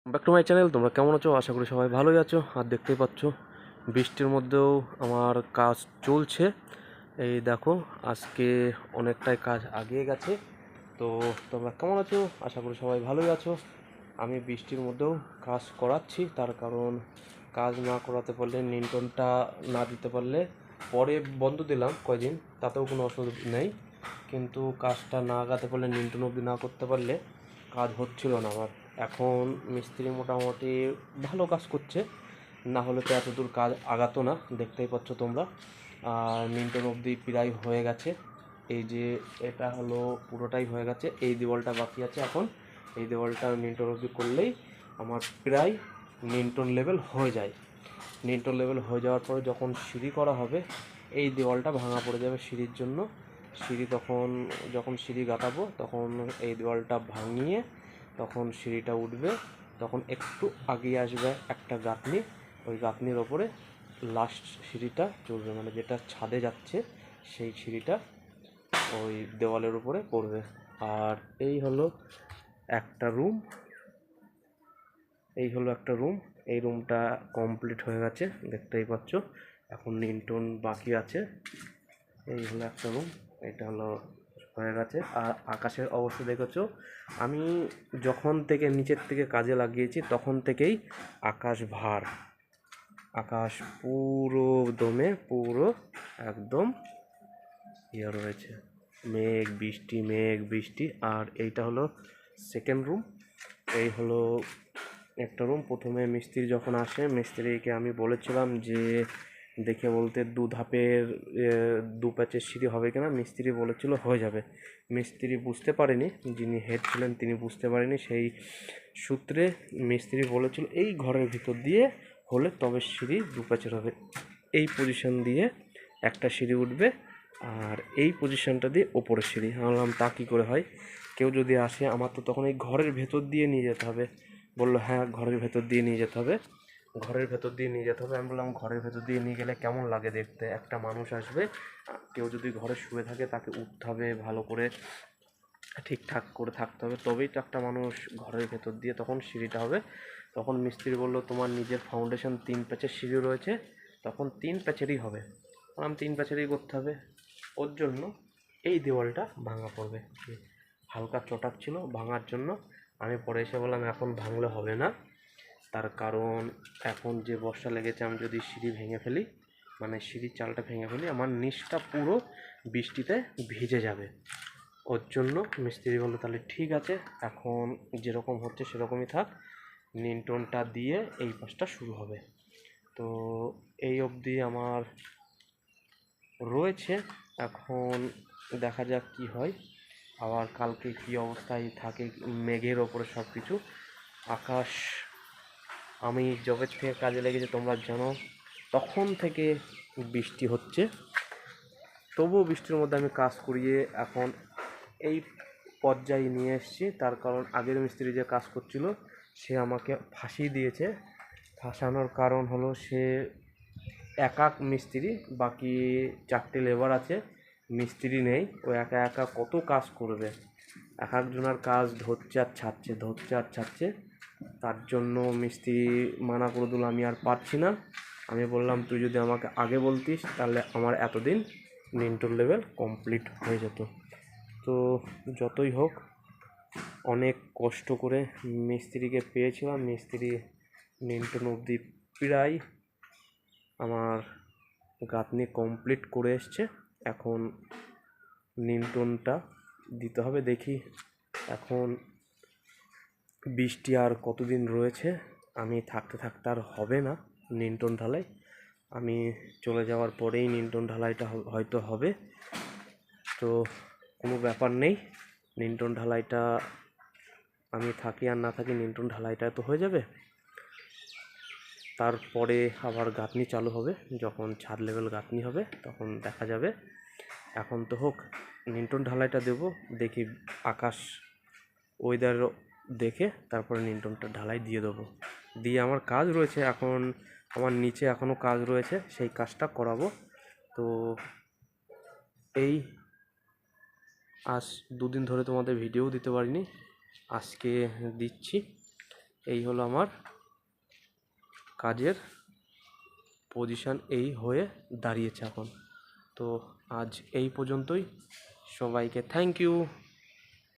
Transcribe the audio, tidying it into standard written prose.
Back to my channel. তোমরা কেমন আছো? আশা করি সবাই ভালোই আছো। আর দেখতেই পাচ্ছ বৃষ্টির মধ্যেও আমার কাজ চলছে। এই দেখো, আজকে অনেকটাই কাজ আগিয়ে গেছে। তো তোমরা কেমন আছো? আশা করি সবাই ভালোই আছো। আমি বৃষ্টির মধ্যেও কাজ করাচ্ছি, তার কারণ কাজ না করাতে পারলে, নিয়ন্ত্রণটা না দিতে পারলে পরে বন্ধ দিলাম কয়দিন, তাতেও কোনো অসুবিধা নেই। কিন্তু কাজটা না আগাতে পারলে, নিয়ন্ত্রণ অবধি না করতে পারলে কাজ হচ্ছিল না আমার। এখন মিস্ত্রি মোটামুটি ভালো কাজ করছে, না হলে তো এত দূর কাজ আগাতো না, দেখতেই পাচ্ছ তোমরা। আর নিয়ন্ত্রণ অবধি প্রায় হয়ে গেছে। এই যে এটা হলো পুরোটাই হয়ে গেছে, এই দেওয়ালটা বাকি আছে এখন। এই দেওয়ালটা নিয়ন্ত্রণ অবধি করলেই আমার প্রায় নিয়ন্ত্রণ লেভেল হয়ে যায়। নিয়ন্ত্রণ লেভেল হয়ে যাওয়ার পরে যখন সিঁড়ি করা হবে, এই দেওয়ালটা ভাঙা পড়ে যাবে সিঁড়ির জন্য। সিঁড়ি তখন, যখন সিঁড়ি গাঁথাবো তখন এই দেওয়ালটা ভাঙিয়ে তখন সিঁড়িটা উঠবে। তখন একটু আগিয়ে আসবে একটা গাঁথনি, ওই গাঁথনির ওপরে লাস্ট সিঁড়িটা চলবে, মানে যেটা ছাদে যাচ্ছে সেই সিঁড়িটা ওই দেওয়ালের উপরে পড়বে। আর এই হলো একটা রুম, এই হলো একটা রুম। এই রুমটা কমপ্লিট হয়ে গেছে, দেখতেই পাচ্ছ। এখন নিয়ন্ত্রণ বাকি আছে। এই হলো একটা রুম, এটা হলো হয়ে গেছে। আর আকাশের অবস্থা দেখেছো, আমি যখন থেকে নিচের থেকে কাজে লাগিয়েছি তখন থেকেই আকাশ ভার, আকাশ পুরো দমে পুরো একদম ইয়ে রয়েছে, মেঘ বৃষ্টি মেঘ বৃষ্টি। আর এইটা হলো সেকেন্ড রুম। এই হলো একটা রুম। প্রথমে মিস্ত্রি যখন আসে, মিস্ত্রিকে আমি বলেছিলাম যে দেখে বলতে দু ধাপের দু প্যাচের সিঁড়ি হবে কিনা। মিস্ত্রি বলেছিল হয়ে যাবে। মিস্ত্রি বুঝতে পারেনি, যিনি হেড ছিলেন তিনি বুঝতে পারেনি, সেই সূত্রে মিস্ত্রি বলেছিল এই ঘরের ভিতর দিয়ে হলে তবে সিঁড়ি দু প্যাচের হবে। এই পজিশন দিয়ে একটা সিঁড়ি উঠবে, আর এই পজিশনটা দিয়ে ওপরের সিঁড়ি। আমি বললাম তা কী করে হয়? কেউ যদি আসে, আমার তো তখন এই ঘরের ভেতর দিয়ে নিয়ে যেতে হবে। বললো হ্যাঁ, ঘরের ভেতর দিয়ে নিয়ে যেতে হবে, ঘরের ভেতর দিয়ে নিয়ে যেতে হবে। আমি বললাম ঘরের ভেতর দিয়ে নিয়ে গেলে কেমন লাগে দেখতে? একটা মানুষ আসবে, কেউ যদি ঘরে শুয়ে থাকে তাকে উঠতে হবে, ভালো করে ঠিকঠাক করে থাকতে হবে, তবেই তো একটা মানুষ ঘরের ভেতর দিয়ে তখন সিঁড়িটা হবে। তখন মিস্ত্রি বললো তোমার নিজের ফাউন্ডেশন 3 প্যাচের সিঁড়ি রয়েছে, তখন 3 প্যাচেরই হবে। বললাম 3 প্যাচেরই করতে হবে। ওর জন্য এই দেওয়ালটা ভাঙা পড়বে, হালকা চটাক ছিল ভাঙার জন্য। আমি পরে এসে বললাম এখন ভাঙলে হবে না, তার কারণ এখন যে বর্ষা লেগেছে, আমি যদি সিঁড়ি ভেঙে ফেলি, মানে সিঁড়ির চালটা ভেঙে ফেলি, আমার নিচটা পুরো বৃষ্টিতে ভিজে যাবে। ওর জন্য মিস্ত্রি বললো তাহলে ঠিক আছে, এখন যেরকম হচ্ছে সেরকমই থাক, নিয়ন্ত্রণটা দিয়ে এই কাজটা শুরু হবে। তো এই অবধি আমার রয়েছে, এখন দেখা যাক কি হয়। আবার কালকে কি অবস্থায় থাকে, মেঘের ওপরে সব কিছু। আকাশ, আমি যবে থেকে কাজে লেগেছে তোমরা জানো, তখন থেকে বৃষ্টি হচ্ছে। তবুও বৃষ্টির মধ্যে আমি কাজ করিয়ে এখন এই পর্যায়ে নিয়ে এসেছি। তার কারণ আগের মিস্ত্রি যে কাজ করছিল সে আমাকে ফাঁসিয়ে দিয়েছে। ফাঁসানোর কারণ হলো সে একা মিস্ত্রি, বাকি 4টে লেবার আছে, মিস্ত্রি নেই। ও একা একা কত কাজ করবে, এক একজনের কাজ ধরছে আর ছাড়ছে, ধরছে আর ছাড়ছে। তার জন্য মিস্ত্রি মানা করে দিল আমি আর পারছি না। আমি বললাম তুই যদি আমাকে আগে বলতিস তাহলে আমার এতদিন নিয়ন্ত্রণ লেভেল কমপ্লিট হয়ে যেত। তো যতই হোক, অনেক কষ্ট করে মিস্ত্রিকে পেয়েছিলাম। মিস্ত্রি নিয়ন্ত্রণ অবধি প্রায় আমার গাঁথনি কমপ্লিট করে এসছে। এখন নিয়ন্ত্রণটা দিতে হবে, দেখি এখন বৃষ্টি আর কতদিন রয়েছে। আমি থাকতে থাকতে আর হবে না নিয়ন্ত্রণ ঢালাই, আমি চলে যাওয়ার পরেই নিয়ন্ত্রণ ঢালাইটা হয়তো হবে। তো কোনো ব্যাপার নেই, নিয়ন্ত্রণ ঢালাইটা আমি থাকি আর না থাকি, নিয়ন্ত্রণ ঢালাইটা তো হয়ে যাবে। তারপরে আবার গাঁথনি চালু হবে, যখন ছাদ লেভেল গাঁথনি হবে তখন দেখা যাবে। এখন তো হোক, নিয়ন্ত্রণ ঢালাইটা দেবো, দেখি আকাশ ওয়েদার দেখে তারপরে নিয়ন্ত্রণটা ঢালাই দিয়ে দেবো। দিয়ে আমার কাজ রয়েছে এখন, আমার নিচে এখনও কাজ রয়েছে, সেই কাজটা করাবো। তো এই আজ দুদিন ধরে তোমাদের ভিডিও দিতে পারিনি, আজকে দিচ্ছি। এই হলো আমার কাজের পজিশন, এই হয়ে দাঁড়িয়েছে এখন। তো আজ এই পর্যন্তই, সবাইকে থ্যাংক ইউ।